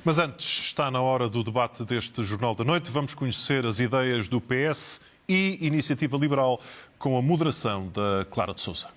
Mas antes, está na hora do debate deste Jornal da Noite. Vamos conhecer as ideias do PS e Iniciativa Liberal com a moderação da Clara de Sousa.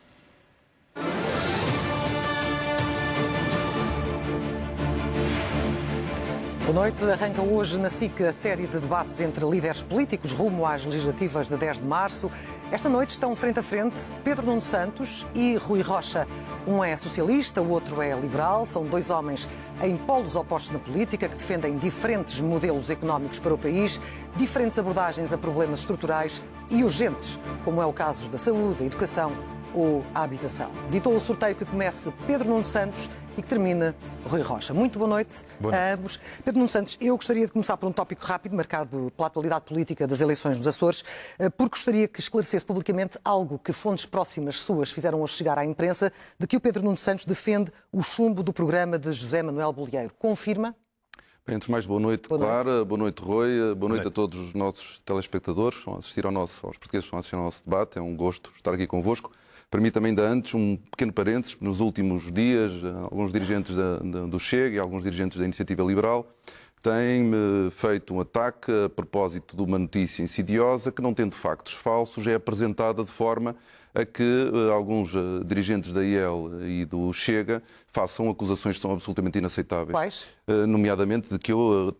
Boa noite. Arranca hoje na SIC a série de debates entre líderes políticos rumo às legislativas de 10 de março. Esta noite estão frente a frente Pedro Nuno Santos e Rui Rocha. Um é socialista, o outro é liberal. São dois homens em polos opostos na política que defendem diferentes modelos económicos para o país, diferentes abordagens a problemas estruturais e urgentes, como é o caso da saúde, a educação ou a habitação. Ditou o sorteio que comece Pedro Nuno Santos e que termina Rui Rocha. Muito boa noite a ambos. Pedro Nuno Santos, eu gostaria de começar por um tópico rápido, marcado pela atualidade política das eleições nos Açores, porque gostaria que esclarecesse publicamente algo que fontes próximas suas fizeram hoje chegar à imprensa, de que o Pedro Nuno Santos defende o chumbo do programa de José Manuel Bolieiro. Confirma? Bem, antes de mais, boa noite, Clara, boa noite, Rui, boa noite a todos os nossos telespectadores que vão assistir aos portugueses que vão assistir ao nosso debate. É um gosto estar aqui convosco. Permita-me ainda antes um pequeno parênteses. Nos últimos dias, alguns dirigentes do Chega e alguns dirigentes da Iniciativa Liberal têm-me feito um ataque a propósito de uma notícia insidiosa que, não tendo factos falsos, é apresentada de forma a que alguns dirigentes da IEL e do Chega façam acusações que são absolutamente inaceitáveis. Quais? Nomeadamente de que eu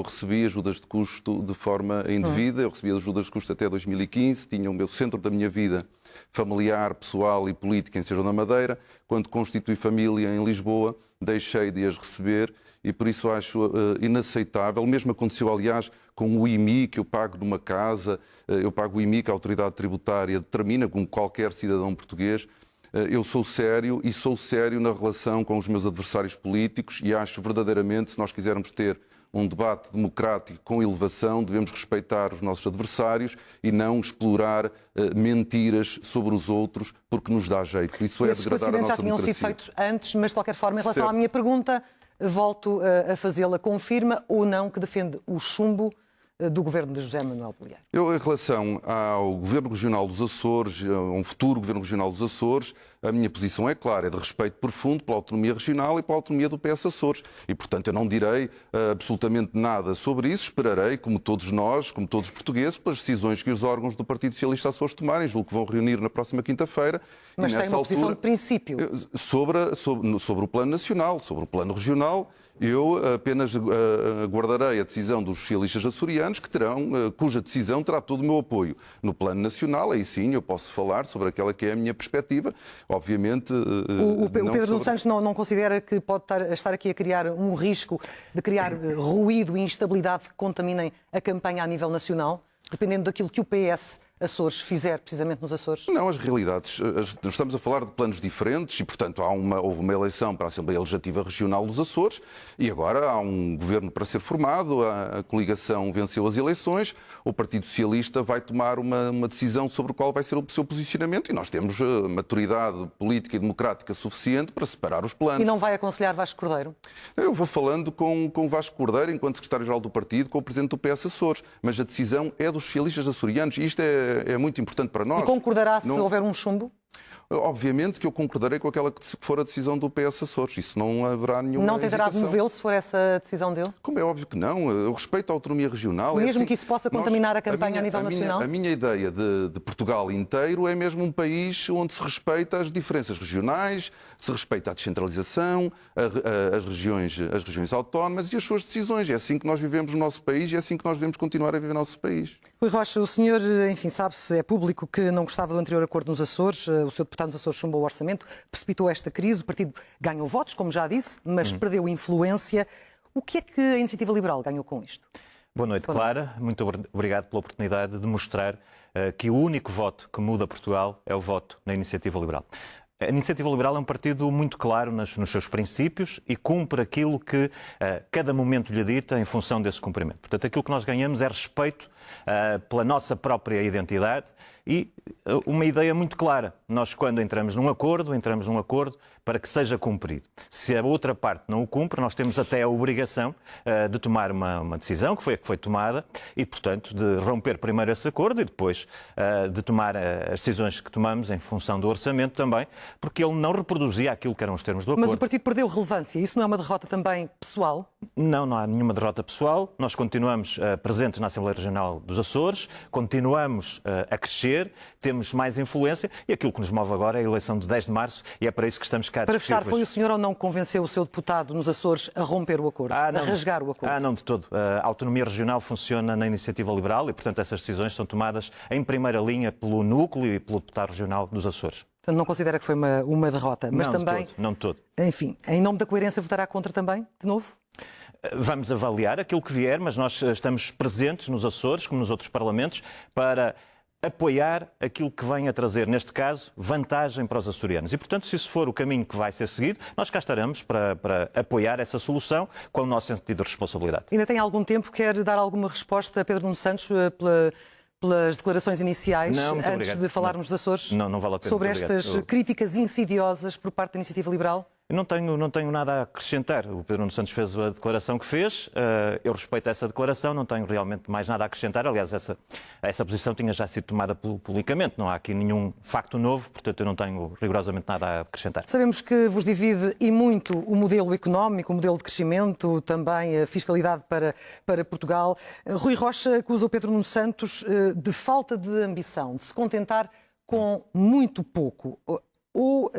recebi ajudas de custo de forma indevida. Eu recebi ajudas de custo até 2015, tinha o meu centro da minha vida familiar, pessoal e política em Sejão da Madeira. Quando constituí família em Lisboa, deixei de as receber e por isso acho inaceitável. O mesmo aconteceu, aliás, com o IMI que eu pago numa casa. Eu pago o IMI que a autoridade tributária determina, como qualquer cidadão português. Eu sou sério e sou sério na relação com os meus adversários políticos e acho verdadeiramente, se nós quisermos ter um debate democrático com elevação, devemos respeitar os nossos adversários e não explorar mentiras sobre os outros porque nos dá jeito. Isso é degradar a nossa democracia. Esses esclarecimentos já tinham sido feitos antes, mas de qualquer forma, em relação à minha pergunta, volto a fazê-la. Confirma ou não que defende o chumbo do governo de José Manuel Bolieiro? Eu, em relação ao Governo Regional dos Açores, a um futuro Governo Regional dos Açores, a minha posição é clara, é de respeito profundo pela autonomia regional e pela autonomia do PS Açores. E, portanto, eu não direi absolutamente nada sobre isso. Esperarei, como todos nós, como todos os portugueses, pelas decisões que os órgãos do Partido Socialista Açores tomarem. Julgo que vão reunir na próxima quinta-feira. Mas tem uma posição de princípio. Sobre o plano nacional, sobre o plano regional. Eu apenas aguardarei a decisão dos socialistas açorianos, cuja decisão terá todo o meu apoio. No plano nacional, aí sim eu posso falar sobre aquela que é a minha perspectiva. Obviamente. O Pedro Nuno Santos não considera que pode estar aqui a criar um risco de criar ruído e instabilidade que contaminem a campanha a nível nacional, dependendo daquilo que o PS Açores fizer precisamente nos Açores? Não, as realidades. Estamos a falar de planos diferentes e, portanto, houve uma eleição para a Assembleia Legislativa Regional dos Açores e agora há um governo para ser formado, a coligação venceu as eleições, o Partido Socialista vai tomar uma decisão sobre qual vai ser o seu posicionamento e nós temos maturidade política e democrática suficiente para separar os planos. E não vai aconselhar Vasco Cordeiro? Eu vou falando com Vasco Cordeiro, enquanto secretário-geral do partido, com o presidente do PS Açores, mas a decisão é dos socialistas açorianos e isto é muito importante para nós. E concordará se houver um chumbo? Obviamente que eu concordarei com aquela que for a decisão do PS Açores. Isso não haverá nenhuma Não tentará demovê-lo se for essa a decisão dele? Como é óbvio que não. Eu respeito a autonomia regional. Mesmo que isso possa contaminar a campanha a nível nacional? A minha ideia de Portugal inteiro é mesmo um país onde se respeita as diferenças regionais, se respeita a descentralização, as regiões autónomas e as suas decisões. É assim que nós vivemos no nosso país e é assim que nós devemos continuar a viver no nosso país. Rui Rocha, o senhor, enfim, sabe-se, é público que não gostava do anterior acordo nos Açores. O seu deputado nos Açores chumbou o orçamento, precipitou esta crise, o partido ganhou votos, como já disse, mas perdeu influência. O que é que a Iniciativa Liberal ganhou com isto? Boa noite, Clara. Muito obrigado pela oportunidade de mostrar que o único voto que muda Portugal é o voto na Iniciativa Liberal. A Iniciativa Liberal é um partido muito claro nos seus princípios e cumpre aquilo que cada momento lhe dita em função desse cumprimento. Portanto, aquilo que nós ganhamos é respeito pela nossa própria identidade e uma ideia muito clara. Nós, quando entramos num acordo para que seja cumprido. Se a outra parte não o cumpre, nós temos até a obrigação de tomar uma decisão, que foi a que foi tomada, e, portanto, de romper primeiro esse acordo e depois de tomar as decisões que tomamos em função do orçamento também, porque ele não reproduzia aquilo que eram os termos do acordo. Mas o partido perdeu relevância. Isso não é uma derrota também pessoal? Não, não há nenhuma derrota pessoal. Nós continuamos presentes na Assembleia Regional dos Açores, continuamos a crescer, temos mais influência e aquilo que nos move agora é a eleição de 10 de março e é para isso que estamos cá a Para discutir. fechar, foi o senhor ou não que convenceu o seu deputado nos Açores a romper o acordo, a rasgar o acordo? Não, de todo. A autonomia regional funciona na iniciativa liberal e, portanto, essas decisões são tomadas em primeira linha pelo núcleo e pelo deputado regional dos Açores. Portanto, não considera que foi uma derrota, mas não, também... de todo, não de todo. Enfim, em nome da coerência votará contra também, de novo? Vamos avaliar aquilo que vier, mas nós estamos presentes nos Açores, como nos outros parlamentos, para apoiar aquilo que vem a trazer, neste caso, vantagem para os açorianos. E, portanto, se isso for o caminho que vai ser seguido, nós cá estaremos para apoiar essa solução com o nosso sentido de responsabilidade. Ainda tem algum tempo? Quer dar alguma resposta a Pedro Nuno Santos pelas declarações iniciais, antes de falarmos dos Açores? Não vale a pena. Sobre estas críticas insidiosas por parte da Iniciativa Liberal? Não tenho nada a acrescentar. O Pedro Nuno Santos fez a declaração que fez. Eu respeito essa declaração, não tenho realmente mais nada a acrescentar. Aliás, essa posição tinha já sido tomada publicamente. Não há aqui nenhum facto novo, portanto eu não tenho rigorosamente nada a acrescentar. Sabemos que vos divide e muito o modelo económico, o modelo de crescimento, também a fiscalidade para Portugal. Rui Rocha acusa o Pedro Nuno Santos de falta de ambição, de se contentar com muito pouco. Ou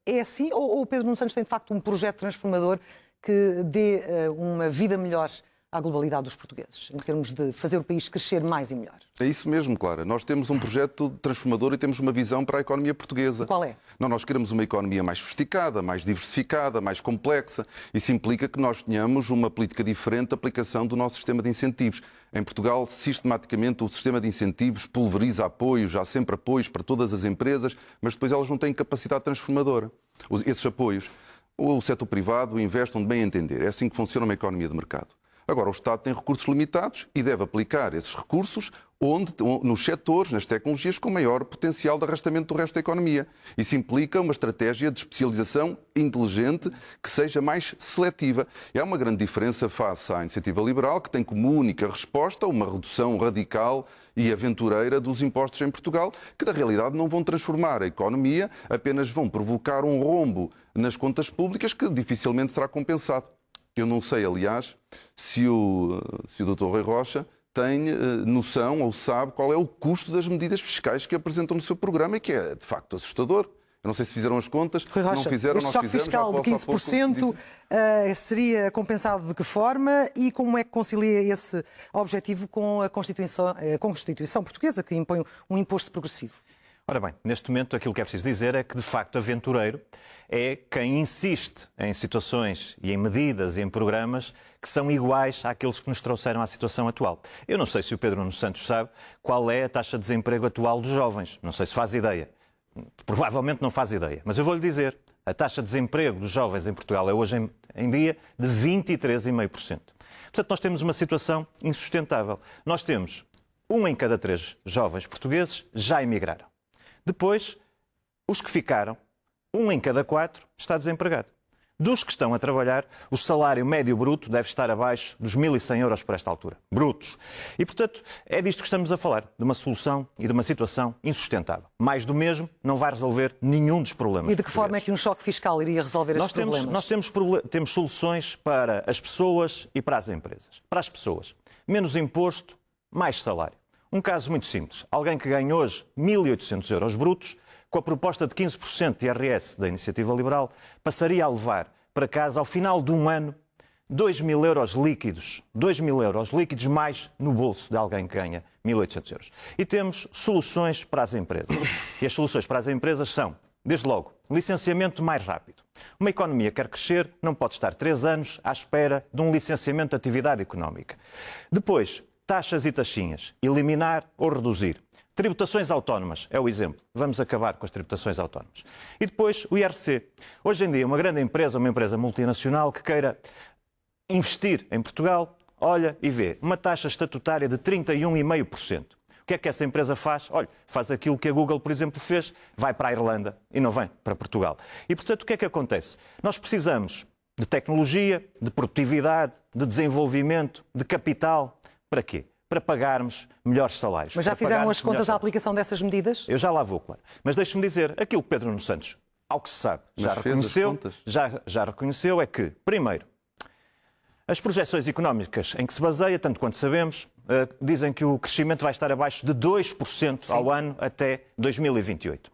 é assim, ou o Pedro Nuno Santos tem de facto um projeto transformador que dê uma vida melhor à globalidade dos portugueses, em termos de fazer o país crescer mais e melhor? É isso mesmo, Clara. Nós temos um projeto transformador e temos uma visão para a economia portuguesa. Qual é? Não, nós queremos uma economia mais sofisticada, mais diversificada, mais complexa. Isso implica que nós tenhamos uma política diferente de aplicação do nosso sistema de incentivos. Em Portugal, sistematicamente, o sistema de incentivos pulveriza apoios, há sempre apoios para todas as empresas, mas depois elas não têm capacidade transformadora. Esses apoios, o setor privado investe onde bem entender. É assim que funciona uma economia de mercado. Agora, o Estado tem recursos limitados e deve aplicar esses recursos nos setores, nas tecnologias com maior potencial de arrastamento do resto da economia. Isso implica uma estratégia de especialização inteligente que seja mais seletiva. E há uma grande diferença face à iniciativa liberal, que tem como única resposta uma redução radical e aventureira dos impostos em Portugal, que na realidade não vão transformar a economia, apenas vão provocar um rombo nas contas públicas que dificilmente será compensado. Eu não sei, aliás, se o Dr. Rui Rocha tem noção ou sabe qual é o custo das medidas fiscais que apresentam no seu programa e que é, de facto, assustador. Eu não sei se fizeram as contas, Rui Rocha, se não fizeram, este nós choque fizemos. Fiscal de 15% seria compensado de que forma e como é que concilia esse objetivo com a Constituição portuguesa, que impõe um imposto progressivo? Ora bem, neste momento aquilo que é preciso dizer é que, de facto, aventureiro é quem insiste em situações e em medidas e em programas que são iguais àqueles que nos trouxeram à situação atual. Eu não sei se o Pedro Nuno Santos sabe qual é a taxa de desemprego atual dos jovens. Não sei se faz ideia. Provavelmente não faz ideia. Mas eu vou-lhe dizer, a taxa de desemprego dos jovens em Portugal é hoje em dia de 23,5%. Portanto, nós temos uma situação insustentável. Nós temos 1 em cada 3 jovens portugueses já emigraram. Depois, os que ficaram, 1 em cada 4 está desempregado. Dos que estão a trabalhar, o salário médio bruto deve estar abaixo dos 1.100 euros por esta altura. Brutos. E, portanto, é disto que estamos a falar, de uma solução e de uma situação insustentável. Mais do mesmo não vai resolver nenhum dos problemas. E de que forma é que um choque fiscal iria resolver estes problemas? Nós temos soluções para as pessoas e para as empresas. Para as pessoas, menos imposto, mais salário. Um caso muito simples. Alguém que ganha hoje 1.800 euros brutos, com a proposta de 15% de IRS da Iniciativa Liberal, passaria a levar para casa, ao final de um ano, 2.000 euros líquidos. 2.000 euros líquidos mais no bolso de alguém que ganha 1.800 euros. E temos soluções para as empresas. E as soluções para as empresas são, desde logo, licenciamento mais rápido. Uma economia que quer crescer não pode estar 3 anos à espera de um licenciamento de atividade económica. Depois, taxas e taxinhas, eliminar ou reduzir. Tributações autónomas é o exemplo. Vamos acabar com as tributações autónomas. E depois o IRC. Hoje em dia, uma grande empresa, uma empresa multinacional que queira investir em Portugal, olha e vê uma taxa estatutária de 31,5%. O que é que essa empresa faz? Olha, faz aquilo que a Google, por exemplo, fez, vai para a Irlanda e não vem para Portugal. E, portanto, o que é que acontece? Nós precisamos de tecnologia, de produtividade, de desenvolvimento, de capital. Para quê? Para pagarmos melhores salários. Mas já fizeram as contas à aplicação dessas medidas? Eu já lá vou, claro. Mas deixe-me dizer, aquilo que Pedro Nuno Santos, ao que se sabe, já reconheceu é que, primeiro, as projeções económicas em que se baseia, tanto quanto sabemos, dizem que o crescimento vai estar abaixo de 2% ao ano até 2028.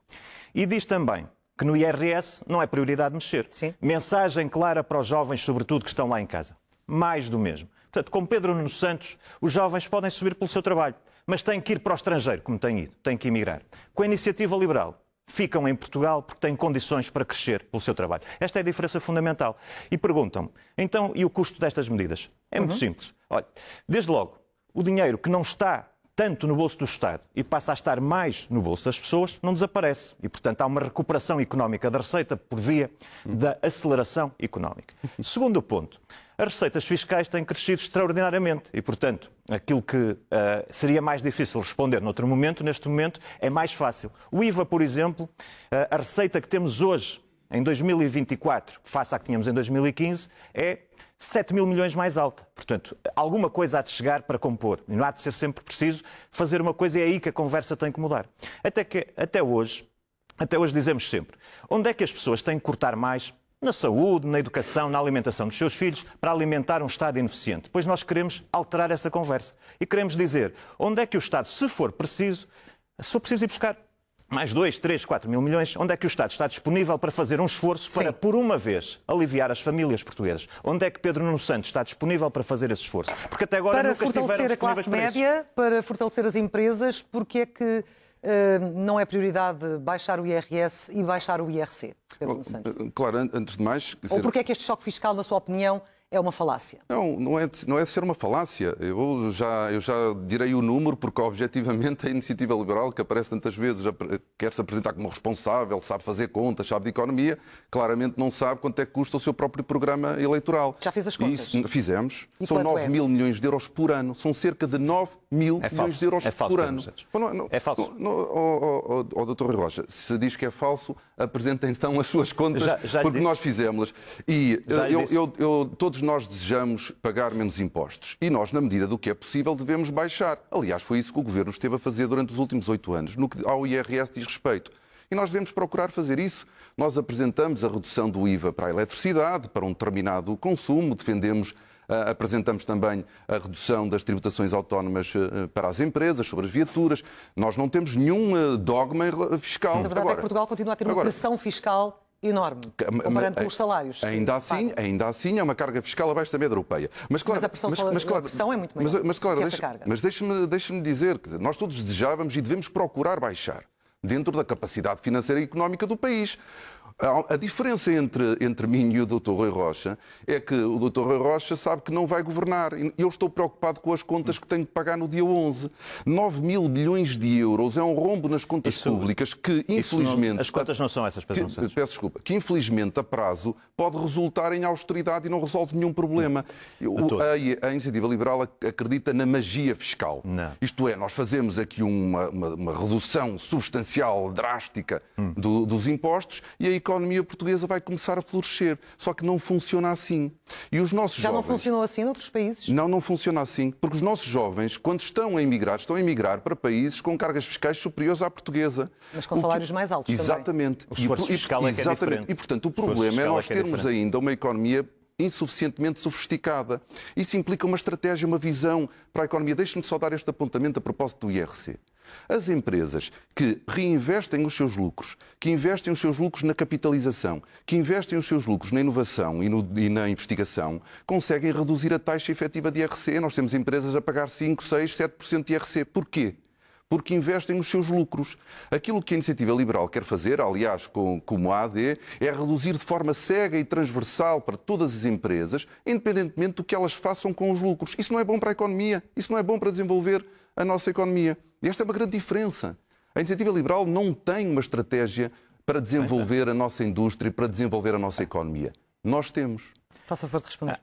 E diz também que no IRS não é prioridade mexer. Sim. Mensagem clara para os jovens, sobretudo, que estão lá em casa. Mais do mesmo. Portanto, com Pedro Nuno Santos, os jovens podem subir pelo seu trabalho, mas têm que ir para o estrangeiro, como têm ido, têm que emigrar. Com a Iniciativa Liberal, ficam em Portugal porque têm condições para crescer pelo seu trabalho. Esta é a diferença fundamental. E perguntam-me, então, e o custo destas medidas? É muito simples. Olha, desde logo, o dinheiro que não está tanto no bolso do Estado e passa a estar mais no bolso das pessoas, não desaparece. E, portanto, há uma recuperação económica da receita por via da aceleração económica. Segundo ponto, as receitas fiscais têm crescido extraordinariamente e, portanto, aquilo que seria mais difícil responder noutro momento, neste momento, é mais fácil. O IVA, por exemplo, a receita que temos hoje, em 2024, face à que tínhamos em 2015, é 7 mil milhões mais alta. Portanto, alguma coisa há de chegar para compor. E não há de ser sempre preciso fazer uma coisa, e é aí que a conversa tem que mudar. Até hoje dizemos sempre, onde é que as pessoas têm que cortar mais? Na saúde, na educação, na alimentação dos seus filhos, para alimentar um Estado ineficiente. Depois nós queremos alterar essa conversa. E queremos dizer, onde é que o Estado, se for preciso ir buscar mais 2, 3, 4 mil milhões, onde é que o Estado está disponível para fazer um esforço para, por uma vez, aliviar as famílias portuguesas? Onde é que Pedro Nuno Santos está disponível para fazer esse esforço? Porque até agora para nunca estiveram fortalecer a disponíveis classe para isso. média, para fortalecer as empresas, porque é que não é prioridade baixar o IRS e baixar o IRC, Pedro Nuno Santos? Claro, antes de mais... Ou porque é que este choque fiscal, na sua opinião, é uma falácia? Não é ser uma falácia. Eu já direi o número, porque objetivamente a Iniciativa Liberal, que aparece tantas vezes, quer se apresentar como responsável, sabe fazer contas, sabe de economia, claramente não sabe quanto é que custa o seu próprio programa eleitoral. Já fez as contas? Fizemos. E São 9 é? mil milhões de euros por ano. São cerca de 9 mil milhões de euros por ano. É falso. Dr. Rui Rocha, se diz que é falso, apresentem então as suas contas, porque nós fizemos-las. E todos nós desejamos pagar menos impostos. E nós, na medida do que é possível, devemos baixar. Aliás, foi isso que o Governo esteve a fazer durante os últimos 8 anos, no que ao IRS diz respeito. E nós devemos procurar fazer isso. Nós apresentamos a redução do IVA para a eletricidade, para um determinado consumo, apresentamos também a redução das tributações autónomas para as empresas, sobre as viaturas. Nós não temos nenhum dogma fiscal. Mas a verdade é que Portugal continua a ter uma pressão fiscal enorme, comparando com os salários. Ainda assim é uma carga fiscal abaixo da média europeia. Mas a pressão é muito maior que essa carga. Mas deixe-me dizer que nós todos desejávamos e devemos procurar baixar, dentro da capacidade financeira e económica do país. A diferença entre mim e o Dr. Rui Rocha é que o Dr. Rui Rocha sabe que não vai governar. Eu estou preocupado com as contas que tenho que pagar no dia 11. 9 mil milhões de euros é um rombo nas contas públicas que, infelizmente... As contas não são essas, Pedro Nuno Santos. Peço desculpa. Que, infelizmente, a prazo, pode resultar em austeridade e não resolve nenhum problema. A Iniciativa Liberal acredita na magia fiscal. Não. Isto é, nós fazemos aqui uma redução substancial, drástica dos impostos e a economia portuguesa vai começar a florescer. Só que não funciona assim. E os nossos jovens... não funcionou assim noutros países? Não funciona assim. Porque os nossos jovens, quando estão a emigrar para países com cargas fiscais superiores à portuguesa. Mas com salários mais altos exatamente. também. O esforço fiscal é que é diferente. E, portanto, o problema é nós termos ainda uma economia insuficientemente sofisticada. Isso implica uma estratégia, uma visão para a economia. Deixe-me só dar este apontamento a propósito do IRC. As empresas que reinvestem os seus lucros, que investem os seus lucros na capitalização, que investem os seus lucros na inovação e na investigação, conseguem reduzir a taxa efetiva de IRC. Nós temos empresas a pagar 5, 6, 7% de IRC. Porquê? Porque investem os seus lucros. Aquilo que a Iniciativa Liberal quer fazer, aliás, como a AD, é reduzir de forma cega e transversal para todas as empresas, independentemente do que elas façam com os lucros. Isso não é bom para a economia, isso não é bom para desenvolver a nossa economia. E esta é uma grande diferença. A Iniciativa Liberal não tem uma estratégia para desenvolver a nossa indústria e para desenvolver a nossa economia. Nós temos. Faça favor de responder.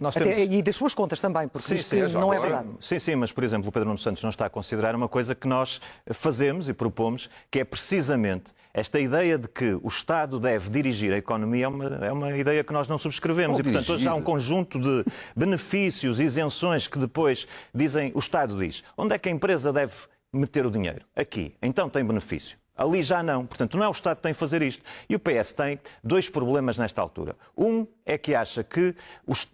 Nós temos... E das suas contas também, porque isto não é verdade. Sim, mas, por exemplo, o Pedro Nuno Santos não está a considerar uma coisa que nós fazemos e propomos, que é precisamente esta ideia de que o Estado deve dirigir a economia é uma ideia que nós não subscrevemos. E, portanto, hoje há um conjunto de benefícios, isenções que depois dizem, o Estado diz, onde é que a empresa deve meter o dinheiro? Aqui. Então tem benefício. Ali já não. Portanto, não é o Estado que tem que fazer isto. E o PS tem dois problemas nesta altura. Um é que acha que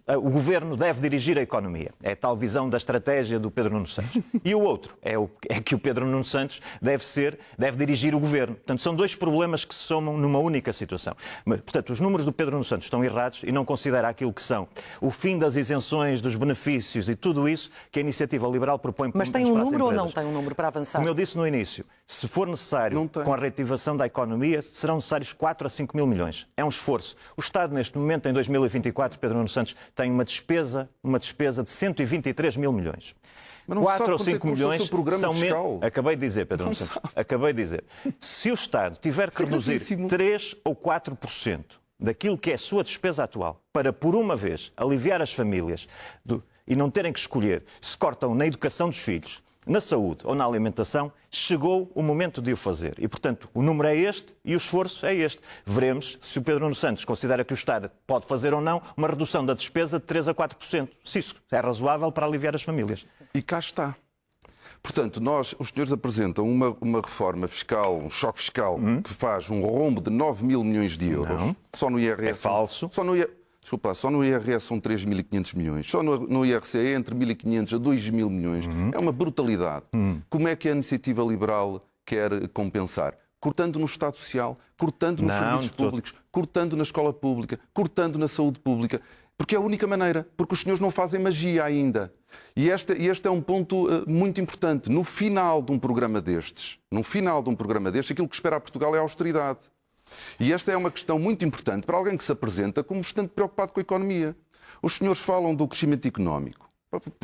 o Governo deve dirigir a economia. É a tal visão da estratégia do Pedro Nuno Santos. E o outro é que o Pedro Nuno Santos deve dirigir o Governo. Portanto, são dois problemas que se somam numa única situação. Portanto, os números do Pedro Nuno Santos estão errados e não considera aquilo que são o fim das isenções, dos benefícios e tudo isso que a Iniciativa Liberal propõe. Mas tem um número ou não tem um número para avançar? Como eu disse no início, se for necessário, com a reativação da economia, serão necessários 4 a 5 mil milhões. É um esforço. O Estado, neste momento, em 2024, Pedro Nuno Santos, tem uma despesa de 123 mil milhões. 4 ou 5 milhões são menos. Acabei de dizer, Pedro Nuno Santos. Acabei de dizer. Se o Estado tiver que reduzir 3 ou 4% daquilo que é a sua despesa atual para, por uma vez, aliviar as famílias e não terem que escolher se cortam na educação dos filhos, na saúde ou na alimentação, chegou o momento de o fazer. E, portanto, o número é este e o esforço é este. Veremos se o Pedro Nuno Santos considera que o Estado pode fazer ou não uma redução da despesa de 3 a 4%. Se isso é razoável para aliviar as famílias. E cá está. Portanto, os senhores apresentam uma reforma fiscal, um choque fiscal, que faz um rombo de 9 mil milhões de euros. Não. Só no IRS. É falso. Só no IRS são 3.500 milhões. Só no IRC é entre 1.500 a 2.000 milhões. É uma brutalidade. Como é que a Iniciativa Liberal quer compensar? Cortando no Estado Social, cortando nos serviços públicos, cortando na escola pública, cortando na saúde pública. Porque é a única maneira. Porque os senhores não fazem magia ainda. E este é um ponto muito importante. No final de um programa destes, aquilo que espera a Portugal é a austeridade. E esta é uma questão muito importante para alguém que se apresenta como bastante preocupado com a economia. Os senhores falam do crescimento económico.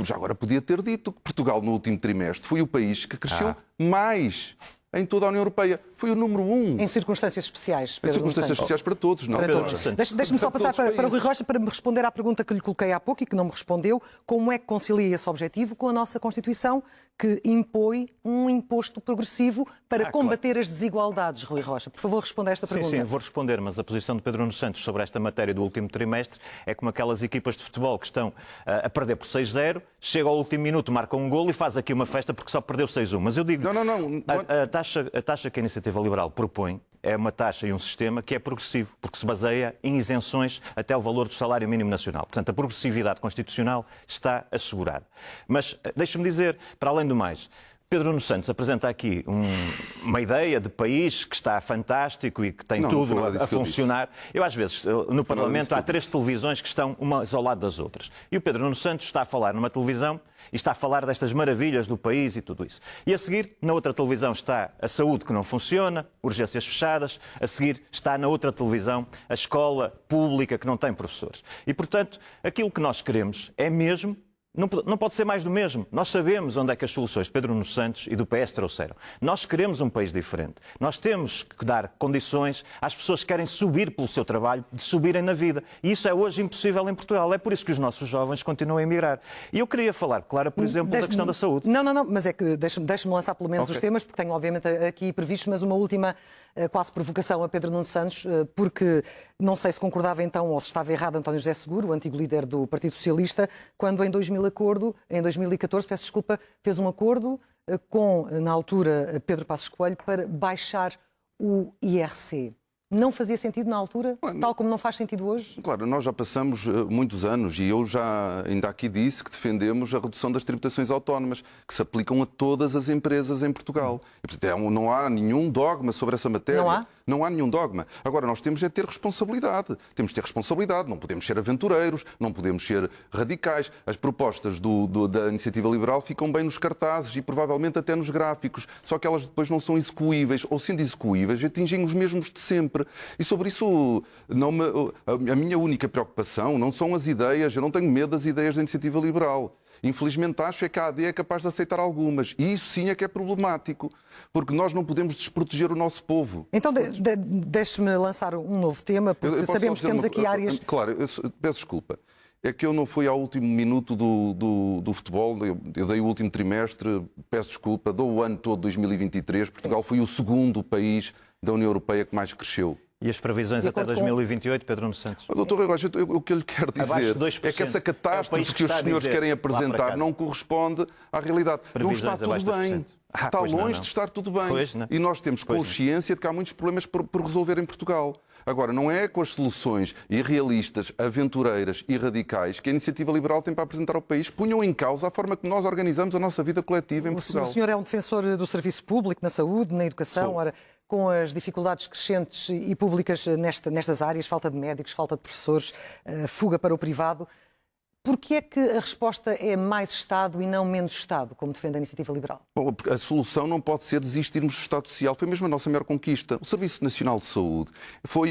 Já agora podia ter dito que Portugal, no último trimestre, foi o país que cresceu mais em toda a União Europeia. Foi o número 1. Em circunstâncias especiais, Pedro. Em circunstâncias especiais para todos, não? Para todos. Deixe-me só passar para o Rui Rocha para me responder à pergunta que lhe coloquei há pouco e que não me respondeu. Como é que concilia esse objetivo com a nossa Constituição, que impõe um imposto progressivo para combater as desigualdades, Rui Rocha? Por favor, responda a esta pergunta. Sim, vou responder, mas a posição de Pedro Nuno Santos sobre esta matéria do último trimestre é como aquelas equipas de futebol que estão a perder por 6-0, chega ao último minuto, marca um golo e faz aqui uma festa porque só perdeu 6-1. Mas eu digo, a taxa que a Iniciativa Liberal propõe é uma taxa e um sistema que é progressivo, porque se baseia em isenções até o valor do salário mínimo nacional. Portanto, a progressividade constitucional está assegurada. Mas, deixe-me dizer, para além do mais, Pedro Nuno Santos apresenta aqui uma ideia de país que está fantástico e que tem tudo a funcionar. Eu, às vezes, no Parlamento há 3 televisões que estão umas ao lado das outras. E o Pedro Nuno Santos está a falar numa televisão e está a falar destas maravilhas do país e tudo isso. E a seguir, na outra televisão está a saúde que não funciona, urgências fechadas. A seguir está na outra televisão a escola pública que não tem professores. E, portanto, aquilo que nós queremos é mesmo... Não pode ser mais do mesmo. Nós sabemos onde é que as soluções de Pedro Nuno Santos e do PS trouxeram. Nós queremos um país diferente. Nós temos que dar condições às pessoas que querem subir pelo seu trabalho, de subirem na vida. E isso é hoje impossível em Portugal. É por isso que os nossos jovens continuam a emigrar. E eu queria falar, Clara, por exemplo, da questão da saúde. Não, mas é que deixe-me lançar pelo menos os temas, porque tenho obviamente aqui previstos, mas uma última quase provocação a Pedro Nuno Santos, porque não sei se concordava então ou se estava errado António José Seguro, o antigo líder do Partido Socialista, quando em 2014, peço desculpa, fez um acordo com, na altura, Pedro Passos Coelho para baixar o IRC. Não fazia sentido na altura, tal como não faz sentido hoje? Claro, nós já passamos muitos anos e eu já ainda aqui disse que defendemos a redução das tributações autónomas, que se aplicam a todas as empresas em Portugal. E, portanto, não há nenhum dogma sobre essa matéria. Não há? Não há nenhum dogma. Agora, nós temos é ter responsabilidade. Temos de ter responsabilidade. Não podemos ser aventureiros, não podemos ser radicais. As propostas da Iniciativa Liberal ficam bem nos cartazes e provavelmente até nos gráficos. Só que elas depois não são execuíveis. Ou sendo execuíveis, atingem os mesmos de sempre. E sobre isso, a minha única preocupação não são as ideias. Eu não tenho medo das ideias da Iniciativa Liberal. Infelizmente acho que a AD é capaz de aceitar algumas. E isso sim é que é problemático, porque nós não podemos desproteger o nosso povo. Então deixe-me lançar um novo tema, porque sabemos que temos aqui áreas... Claro, peço desculpa. é que eu não fui ao último minuto do futebol, eu dei o último trimestre, peço desculpa, dou o ano todo 2023, Portugal foi o segundo país da União Europeia que mais cresceu. E as previsões até 2028, Pedro Nuno Santos? Doutor Rui Rocha, o que eu lhe quero dizer é que essa catástrofe que os senhores querem apresentar não corresponde à realidade. Não está tudo bem. Está longe de estar tudo bem. E nós temos consciência de que há muitos problemas por resolver em Portugal. Agora, não é com as soluções irrealistas, aventureiras e radicais que a Iniciativa Liberal tem para apresentar ao país, punham em causa a forma que nós organizamos a nossa vida coletiva em Portugal. O senhor é um defensor do serviço público, na saúde, na educação. Ora, com as dificuldades crescentes e públicas nestas áreas, falta de médicos, falta de professores, fuga para o privado, porquê é que a resposta é mais Estado e não menos Estado, como defende a Iniciativa Liberal? Bom, a solução não pode ser desistirmos do Estado Social. Foi mesmo a nossa maior conquista. O Serviço Nacional de Saúde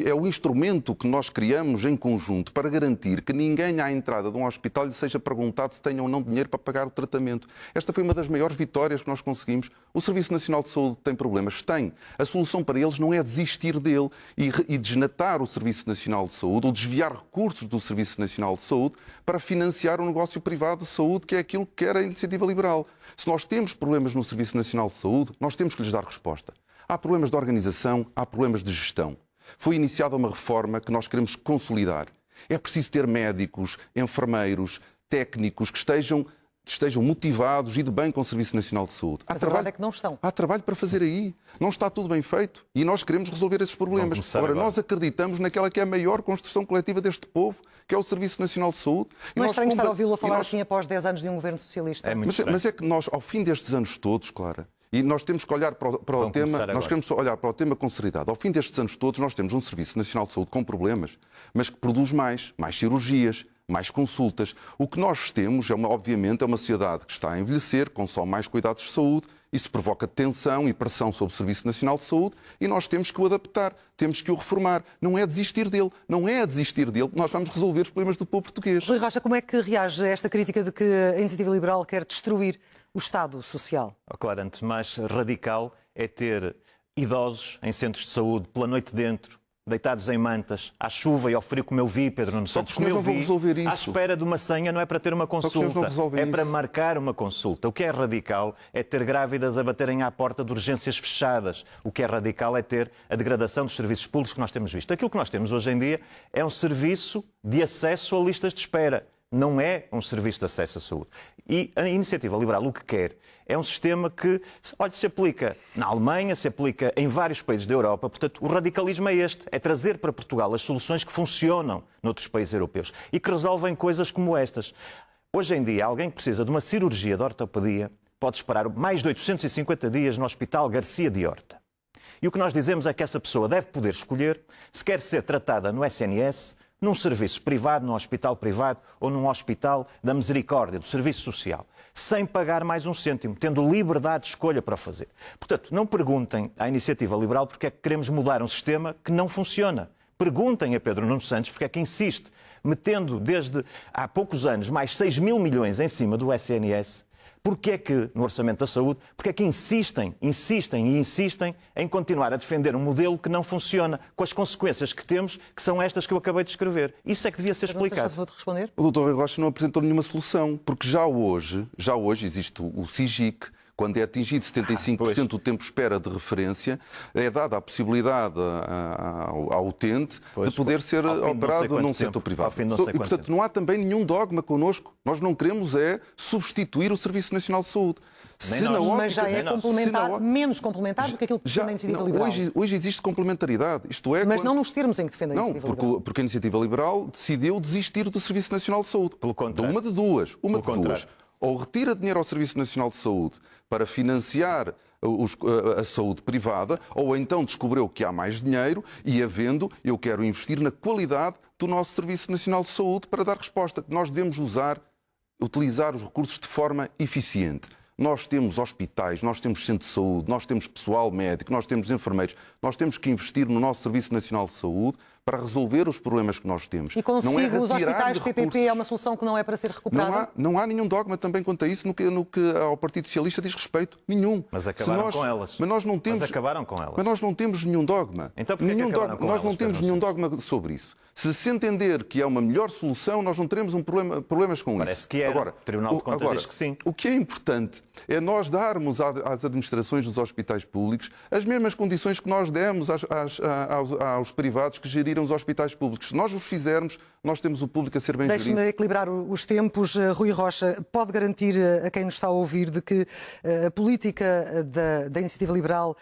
é o instrumento que nós criamos em conjunto para garantir que ninguém à entrada de um hospital lhe seja perguntado se tem ou não dinheiro para pagar o tratamento. Esta foi uma das maiores vitórias que nós conseguimos. O Serviço Nacional de Saúde tem problemas? Tem. A solução para eles não é desistir dele e desnatar o Serviço Nacional de Saúde ou desviar recursos do Serviço Nacional de Saúde para financiar o negócio privado de saúde, que é aquilo que quer a Iniciativa Liberal. Se nós temos problemas no Serviço Nacional de Saúde, nós temos que lhes dar resposta. Há problemas de organização, há problemas de gestão. Foi iniciada uma reforma que nós queremos consolidar. É preciso ter médicos, enfermeiros, técnicos que estejam motivados e de bem com o Serviço Nacional de Saúde. Mas a verdade é que não estão. Há trabalho para fazer aí. Não está tudo bem feito. E nós queremos resolver esses problemas. Agora, nós acreditamos naquela que é a maior construção coletiva deste povo, que é o Serviço Nacional de Saúde. Não é estranho estar a ouvi-lo a falar assim após 10 anos de um governo socialista? Mas é que nós, ao fim destes anos todos, Clara, e nós temos que olhar para o tema, nós queremos olhar para o tema com seriedade. Ao fim destes anos todos, nós temos um Serviço Nacional de Saúde com problemas, mas que produz mais cirurgias, mais consultas. O que nós temos, obviamente, é uma sociedade que está a envelhecer, consome mais cuidados de saúde, isso provoca tensão e pressão sobre o Serviço Nacional de Saúde e nós temos que o adaptar, temos que o reformar. Não é desistir dele, não é a desistir dele que nós vamos resolver os problemas do povo português. Rui Rocha, como é que reage a esta crítica de que a Iniciativa Liberal quer destruir o Estado Social? Claro, antes de mais radical é ter idosos em centros de saúde pela noite dentro, deitados em mantas, à chuva e ao frio, como eu vi, Pedro Nuno Santos, como eu vi, à espera de uma senha, não é para ter uma consulta, é para marcar uma consulta. O que é radical é ter grávidas a baterem à porta de urgências fechadas. O que é radical é ter a degradação dos serviços públicos que nós temos visto. Aquilo que nós temos hoje em dia é um serviço de acesso a listas de espera. Não é um serviço de acesso à saúde. E a Iniciativa Liberal o que quer é um sistema que, se aplica na Alemanha, se aplica em vários países da Europa. Portanto, o radicalismo é este, é trazer para Portugal as soluções que funcionam noutros países europeus e que resolvem coisas como estas. Hoje em dia, alguém que precisa de uma cirurgia de ortopedia pode esperar mais de 850 dias no Hospital Garcia de Horta. E o que nós dizemos é que essa pessoa deve poder escolher se quer ser tratada no SNS, num serviço privado, num hospital privado ou num hospital da misericórdia, do serviço social, sem pagar mais um cêntimo, tendo liberdade de escolha para o fazer. Portanto, não perguntem à Iniciativa Liberal porque é que queremos mudar um sistema que não funciona. Perguntem a Pedro Nuno Santos porque é que insiste, metendo desde há poucos anos mais 6 mil milhões em cima do SNS, porque é que, no Orçamento da Saúde, porque é que insistem em continuar a defender um modelo que não funciona, com as consequências que temos, que são estas que eu acabei de descrever. Isso é que devia ser explicado. Vou-te responder. O Dr. Rui Rocha não apresentou nenhuma solução, porque já hoje existe o SIGIC. Quando é atingido 75% do tempo de espera de referência, é dada a possibilidade ao utente de poder ser operado num setor privado. E, portanto, não há também nenhum dogma connosco. Nós não queremos substituir o Serviço Nacional de Saúde. Mas já é complementar, menos complementar do que aquilo que defende a Iniciativa Liberal. Hoje existe complementaridade. Isto é, mas não nos termos em que defende a Iniciativa Liberal. Porque a Iniciativa Liberal decidiu desistir do Serviço Nacional de Saúde. Pelo contrário. Uma de duas. Ou retira dinheiro ao Serviço Nacional de Saúde para financiar a saúde privada, ou então descobriu que há mais dinheiro e, havendo, eu quero investir na qualidade do nosso Serviço Nacional de Saúde para dar resposta. Nós devemos utilizar os recursos de forma eficiente. Nós temos hospitais, nós temos centros de saúde, nós temos pessoal médico, nós temos enfermeiros. Nós temos que investir no nosso Serviço Nacional de Saúde para resolver os problemas que nós temos. E consigo, não é os hospitais PPP recursos. é uma solução que não é para ser recuperada? Não há nenhum dogma também quanto a isso no que ao Partido Socialista diz respeito. Nenhum. Mas acabaram com elas. Mas nós não temos, acabaram com elas. Mas nós não temos nenhum dogma. Então porquê que acabaram com nós elas, não temos Pedro nenhum Nuno dogma sobre isso. Se entender que é uma melhor solução, nós não teremos problemas com Parece isso. que era. Agora, O Tribunal de Contas diz que sim. O que é importante é nós darmos às administrações dos hospitais públicos as mesmas condições que nós demos aos privados que geriram os hospitais públicos. Se nós os fizermos, nós temos o público a ser bem gerido. Deixe-me equilibrar os tempos. Rui Rocha, pode garantir a quem nos está a ouvir de que a política da Iniciativa Liberal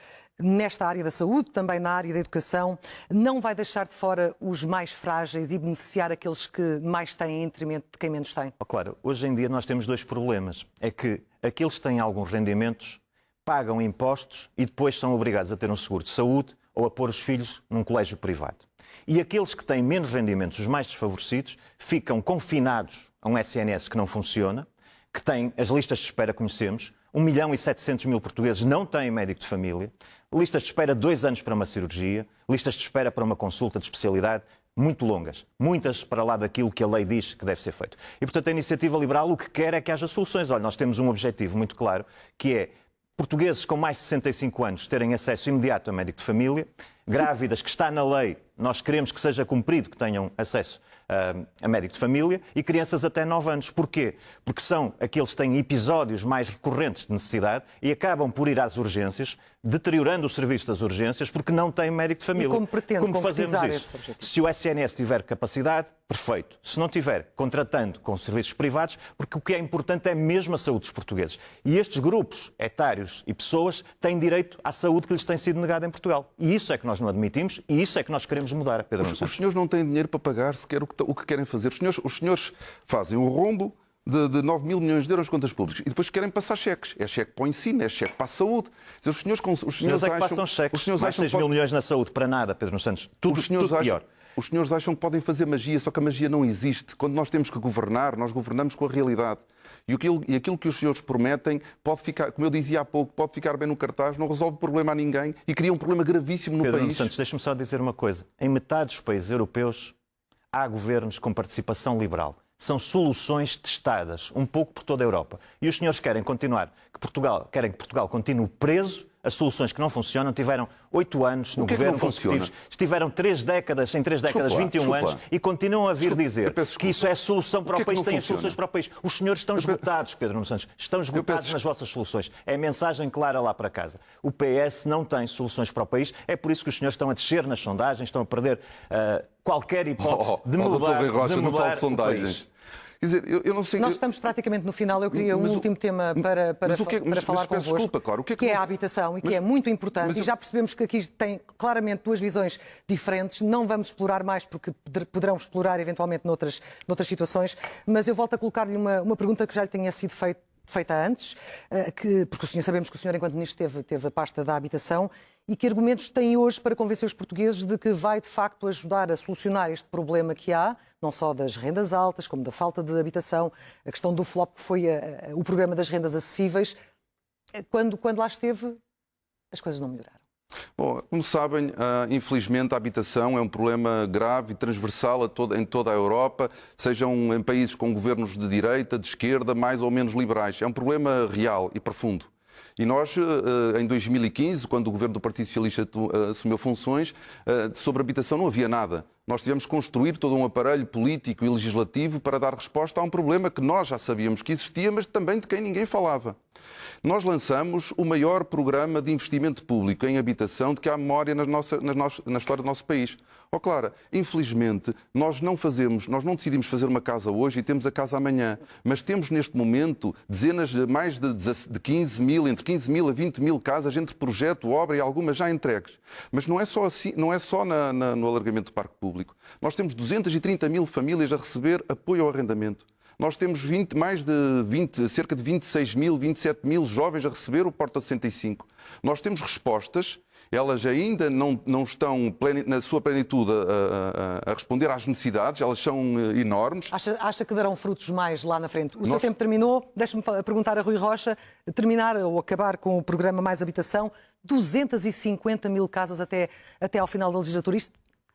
nesta área da saúde, também na área da educação, não vai deixar de fora os mais frágeis e beneficiar aqueles que mais têm em detrimento de quem menos tem? Claro, hoje em dia nós temos dois problemas. É que aqueles que têm alguns rendimentos pagam impostos e depois são obrigados a ter um seguro de saúde ou a pôr os filhos num colégio privado. E aqueles que têm menos rendimentos, os mais desfavorecidos, ficam confinados a um SNS que não funciona, que tem as listas de espera que conhecemos. 1.700.000 portugueses não têm médico de família, listas de espera 2 anos para uma cirurgia, listas de espera para uma consulta de especialidade muito longas, muitas para lá daquilo que a lei diz que deve ser feito. E, portanto, a Iniciativa Liberal o que quer é que haja soluções. Olha, nós temos um objetivo muito claro, que é portugueses com mais de 65 anos terem acesso imediato a médico de família, grávidas, que está na lei, nós queremos que seja cumprido, que tenham acesso a médico de família, e crianças até 9 anos. Porquê? Porque são aqueles que têm episódios mais recorrentes de necessidade e acabam por ir às urgências, deteriorando o serviço das urgências, porque não têm médico de família. E como pretende fazemos concretizar isso? esse objetivo? Se o SNS tiver capacidade, perfeito. Se não tiver, contratando com serviços privados, porque o que é importante é mesmo a saúde dos portugueses. E estes grupos etários e pessoas têm direito à saúde que lhes tem sido negada em Portugal. E isso é que nós não admitimos e isso é que nós queremos mudar, Pedro Nuno Santos. Os senhores não têm dinheiro para pagar sequer o que querem fazer. Os senhores fazem o rombo de 9 mil milhões de euros de contas públicas e depois querem passar cheques. É cheque para o ensino, é cheque para a saúde. Os senhores é que passam cheques. Mais 6 mil milhões na saúde para nada, Pedro Nuno Santos. Tudo pior. Os senhores acham que podem fazer magia, só que a magia não existe. Quando nós temos que governar, nós governamos com a realidade. E aquilo que os senhores prometem pode ficar, como eu dizia há pouco, pode ficar bem no cartaz, não resolve problema a ninguém e cria um problema gravíssimo no país. Pedro país. Nuno Santos, deixa-me só dizer uma coisa. Em metade dos países europeus há governos com participação liberal. São soluções testadas um pouco por toda a Europa. E os senhores querem que Portugal continue preso a soluções que não funcionam. Tiveram 8 anos no governo consecutivos. Estiveram 3 décadas, 21 anos, e continuam a vir dizer que isso é solução para o país, têm as soluções para o país. Os senhores estão esgotados, Pedro Nuno Santos. Estão esgotados nas vossas soluções. É a mensagem clara lá para casa. O PS não tem soluções para o país. É por isso que os senhores estão a descer nas sondagens, estão a perder qualquer hipótese de mudar o país. Quer dizer, eu não sei... Nós estamos praticamente no final. Eu queria um último tema para falar convosco, desculpa, claro. que é a habitação e que é muito importante. E já percebemos que aqui tem claramente duas visões diferentes. Não vamos explorar mais, porque poderão explorar eventualmente noutras situações. Mas eu volto a colocar-lhe uma pergunta que já lhe tinha sido feita antes, porque sabemos que o senhor, enquanto ministro, teve a pasta da habitação. E que argumentos tem hoje para convencer os portugueses de que vai, de facto, ajudar a solucionar este problema que há, não só das rendas altas, como da falta de habitação, a questão do FLOP, que foi o programa das rendas acessíveis. Quando lá esteve, as coisas não melhoraram. Bom, como sabem, infelizmente a habitação é um problema grave e transversal em toda a Europa, sejam em países com governos de direita, de esquerda, mais ou menos liberais. É um problema real e profundo. E nós, em 2015, quando o governo do Partido Socialista assumiu funções, sobre habitação não havia nada. Nós tivemos que construir todo um aparelho político e legislativo para dar resposta a um problema que nós já sabíamos que existia, mas também de quem ninguém falava. Nós lançamos o maior programa de investimento público em habitação de que há memória na história do nosso país. Clara, infelizmente, nós não decidimos fazer uma casa hoje e temos a casa amanhã, mas temos neste momento mais de 15 mil, entre 15 mil a 20 mil casas entre projeto, obra e algumas já entregues. Mas não é só assim, não é só no alargamento do parque público. Nós temos 230 mil famílias a receber apoio ao arrendamento. Nós temos cerca de 26 mil, 27 mil jovens a receber o Porta 65. Nós temos respostas. Elas ainda não estão na sua plenitude a responder às necessidades, elas são enormes. Acha que darão frutos mais lá na frente? O seu tempo terminou, deixe-me perguntar a Rui Rocha, terminar ou acabar com o programa Mais Habitação, 250 mil casas até ao final da legislatura. Isto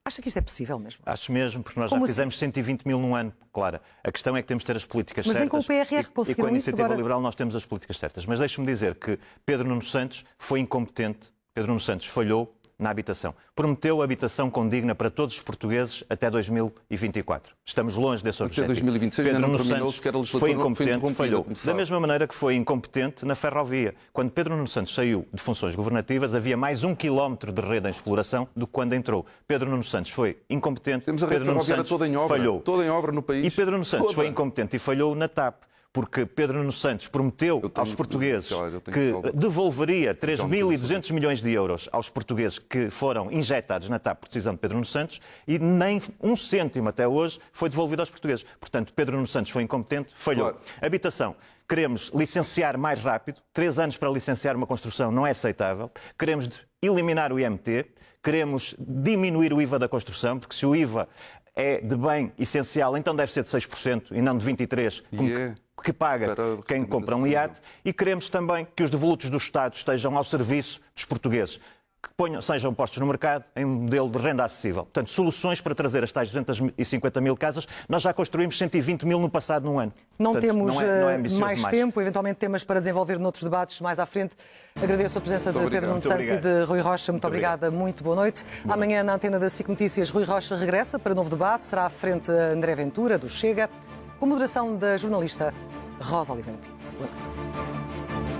Acha que isto é possível mesmo? Acho mesmo, porque nós Como já assim? fizemos 120 mil num ano, Clara. A questão é que temos de ter as políticas Mas nem certas. com o PRR e com conseguiram a Iniciativa isso agora? Liberal nós temos as políticas certas. Mas deixe-me dizer que Pedro Nuno Santos foi incompetente. Pedro Nuno Santos falhou na habitação. Prometeu habitação condigna para todos os portugueses até 2024. Estamos longe desse objetivo. 2026 Pedro ainda não Nuno terminou, Santos sequer a legislatura foi não foi incompetente, interrompida, falhou. como Da sabe. mesma maneira que foi incompetente na ferrovia. Quando Pedro Nuno Santos saiu de funções governativas, havia mais 1 quilómetro de rede em exploração do que quando entrou. Pedro Nuno Santos foi incompetente. Temos a rede Pedro Nuno ferroviária Santos toda em obra. falhou. Toda em obra no país. E Pedro Nuno Santos Toda. foi incompetente e falhou na TAP. Porque Pedro Nuno Santos prometeu aos portugueses que devolveria 3.200 milhões de euros aos portugueses que foram injetados na TAP por decisão de Pedro Nuno Santos e nem um cêntimo até hoje foi devolvido aos portugueses. Portanto, Pedro Nuno Santos foi incompetente, falhou. Claro. Habitação. Queremos licenciar mais rápido. 3 anos para licenciar uma construção não é aceitável. Queremos eliminar o IMT. Queremos diminuir o IVA da construção, porque se o IVA é de bem essencial, então deve ser de 6% e não de 23%, que paga quem compra um iate. E queremos também que os devolutos do Estado estejam ao serviço dos portugueses, que sejam postos no mercado em um modelo de renda acessível. Portanto, soluções para trazer as tais 250 mil casas. Nós já construímos 120 mil no passado num ano. Não Portanto, temos não é ambicioso mais tempo, eventualmente temas para desenvolver noutros debates mais à frente. Agradeço a presença de Pedro Nuno Santos e de Rui Rocha. Muito obrigada, muito boa noite. Amanhã, na antena da SIC Notícias, Rui Rocha regressa para novo debate. Será à frente a André Ventura, do Chega, com moderação da jornalista Rosa Oliveira Pinto. Boa noite.